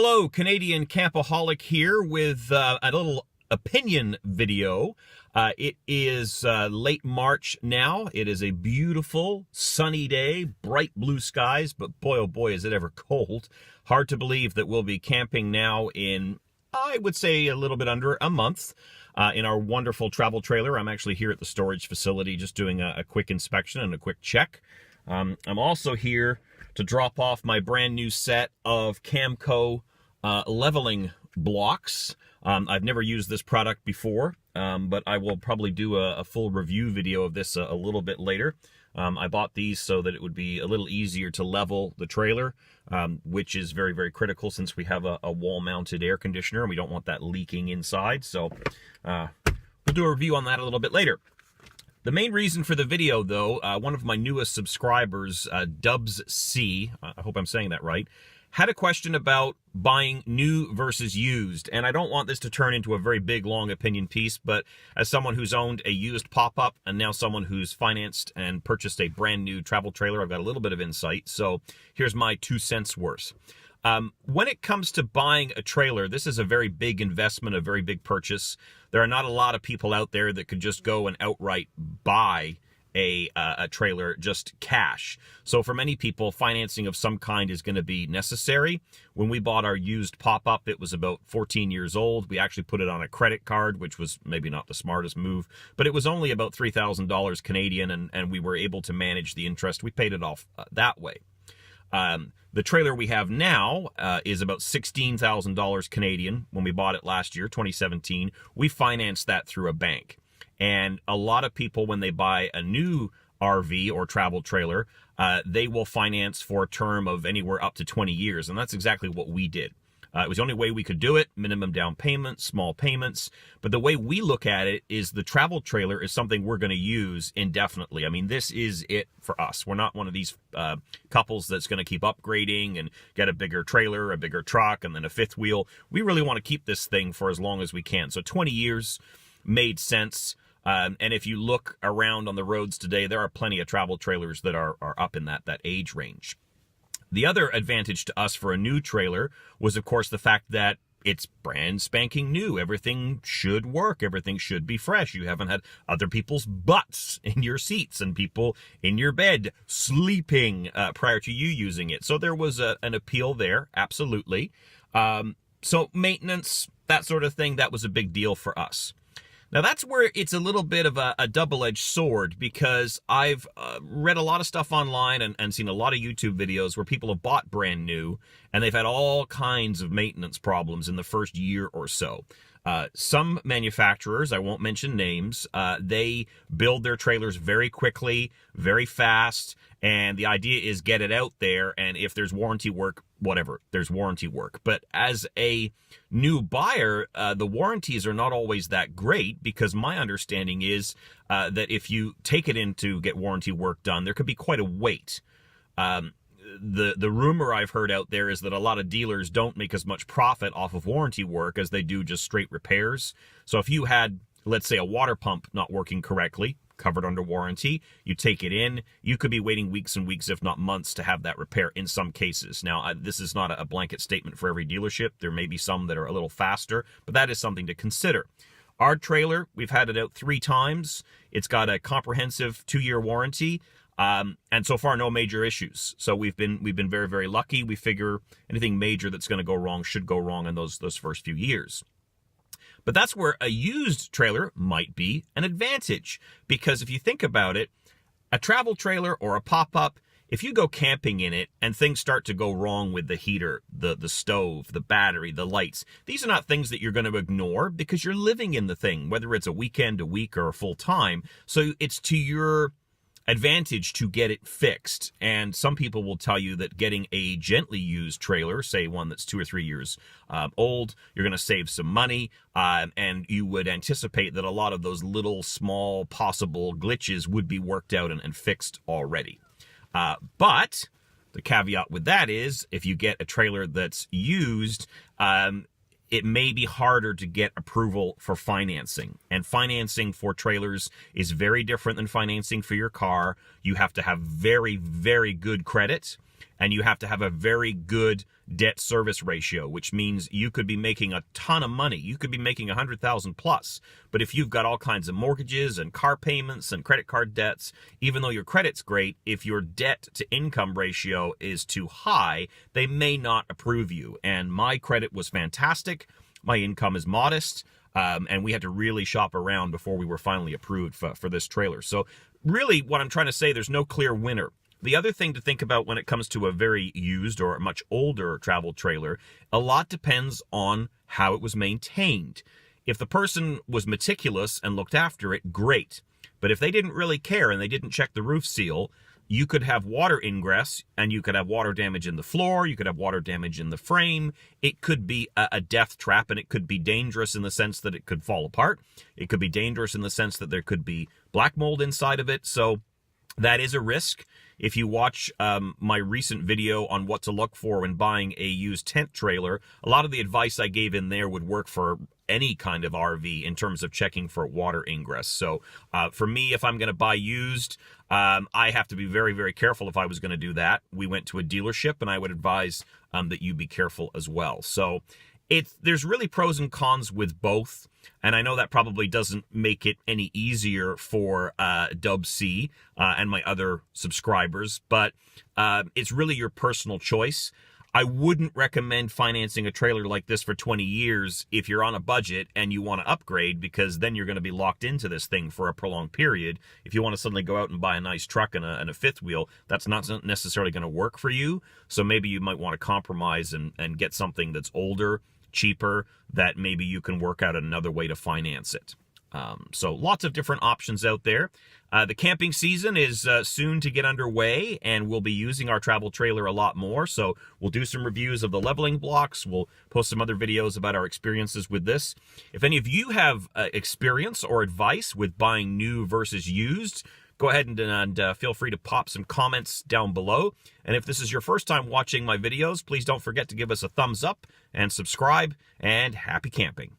Hello, Canadian Campaholic here with a little opinion video. It is late March now. It is a beautiful sunny day, bright blue skies, but boy oh boy is it ever cold. Hard to believe that we'll be camping now in, I would say, a little bit under a month in our wonderful travel trailer. I'm actually here at the storage facility just doing a quick inspection and a quick check. I'm also here to drop off my brand new set of Camco leveling blocks. I've never used this product before, but I will probably do a full review video of this a little bit later. I bought these so that it would be a little easier to level the trailer, which is very, very critical since we have a wall-mounted air conditioner and we don't want that leaking inside. So we'll do a review on that a little bit later. The main reason for the video, though, one of my newest subscribers, Dubs C, I hope I'm saying that right, had a question about buying new versus used. And I don't want this to turn into a very big, long opinion piece, but as someone who's owned a used pop-up and now someone who's financed and purchased a brand new travel trailer, I've got a little bit of insight. So here's my 2 cents worth. When it comes to buying a trailer, this is a very big investment, a very big purchase. There are not a lot of people out there that could just go and outright buy a trailer just cash. So for many people, financing of some kind is going to be necessary. When we bought our used pop-up, it was about 14 years old. We actually put it on a credit card, which was maybe not the smartest move, but it was only about $3,000 Canadian, and we were able to manage the interest. We paid it off that way. The trailer we have now is about $16,000 Canadian. When we bought it last year, 2017, we financed that through a bank. And a lot of people, when they buy a new RV or travel trailer, they will finance for a term of anywhere up to 20 years. And that's exactly what we did. It was the only way we could do it, minimum down payment, small payments. But the way we look at it is the travel trailer is something we're going to use indefinitely. I mean, this is it for us. We're not one of these couples that's going to keep upgrading and get a bigger trailer, a bigger truck, and then a fifth wheel. We really want to keep this thing for as long as we can. So 20 years made sense. And if you look around on the roads today, there are plenty of travel trailers that are up in that age range. The other advantage to us for a new trailer was, of course, the fact that it's brand spanking new. Everything should work. Everything should be fresh. You haven't had other people's butts in your seats and people in your bed sleeping prior to you using it. So there was an appeal there, absolutely. So maintenance, that sort of thing, that was a big deal for us. Now, that's where it's a little bit of a double-edged sword, because I've read a lot of stuff online and seen a lot of YouTube videos where people have bought brand new, and they've had all kinds of maintenance problems in the first year or so. Some manufacturers, I won't mention names, they build their trailers very quickly, very fast, and the idea is get it out there, and if there's warranty work, whatever, there's warranty work. But as a new buyer, the warranties are not always that great, because my understanding is that if you take it in to get warranty work done, there could be quite a wait. The rumor I've heard out there is that a lot of dealers don't make as much profit off of warranty work as they do just straight repairs. So if you had, let's say, a water pump not working correctly, covered under warranty, you take it in, you could be waiting weeks and weeks, if not months, to have that repair in some cases. Now, this is not a blanket statement for every dealership. There may be some that are a little faster, but that is something to consider. Our trailer, we've had it out 3 times. It's got a comprehensive 2-year warranty. And so far, no major issues. So we've been very, very lucky. We figure anything major that's going to go wrong should go wrong in those first few years. But that's where a used trailer might be an advantage, because if you think about it, a travel trailer or a pop-up, if you go camping in it and things start to go wrong with the heater, the stove, the battery, the lights, these are not things that you're going to ignore because you're living in the thing, whether it's a weekend, a week, or a full time. So it's to your advantage to get it fixed. And some people will tell you that getting a gently used trailer, say one that's 2 or 3 years old, you're going to save some money, and you would anticipate that a lot of those little small possible glitches would be worked out and fixed already. But the caveat with that is, if you get a trailer that's used, it may be harder to get approval for financing. And financing for trailers is very different than financing for your car. You have to have very, very good credit. and you have to have a very good debt service ratio, which means you could be making a ton of money. You could be making 100,000 plus. But if you've got all kinds of mortgages and car payments and credit card debts, even though your credit's great, if your debt to income ratio is too high, they may not approve you. And my credit was fantastic. My income is modest. And we had to really shop around before we were finally approved for this trailer. So really what I'm trying to say, there's no clear winner. The other thing to think about when it comes to a very used or a much older travel trailer, a lot depends on how it was maintained. If the person was meticulous and looked after it, great. But if they didn't really care and they didn't check the roof seal, you could have water ingress and you could have water damage in the floor, you could have water damage in the frame. It could be a death trap, and it could be dangerous in the sense that it could fall apart. It could be dangerous in the sense that there could be black mold inside of it. So that is a risk. If you watch my recent video on what to look for when buying a used tent trailer, a lot of the advice I gave in there would work for any kind of RV in terms of checking for water ingress. So for me, if I'm going to buy used, I have to be very, very careful if I was going to do that. We went to a dealership, and I would advise that you be careful as well. So there's really pros and cons with both, and I know that probably doesn't make it any easier for Dub C and my other subscribers, but it's really your personal choice. I wouldn't recommend financing a trailer like this for 20 years if you're on a budget and you want to upgrade, because then you're going to be locked into this thing for a prolonged period. If you want to suddenly go out and buy a nice truck and a fifth wheel, that's not necessarily going to work for you. So maybe you might want to compromise and get something that's older, cheaper, that maybe you can work out another way to finance it. So lots of different options out there. The camping season is soon to get underway, and we'll be using our travel trailer a lot more. So we'll do some reviews of the leveling blocks. We'll post some other videos about our experiences with this. If any of you have experience or advice with buying new versus used, go ahead and feel free to pop some comments down below. And if this is your first time watching my videos, please don't forget to give us a thumbs up and subscribe, and happy camping.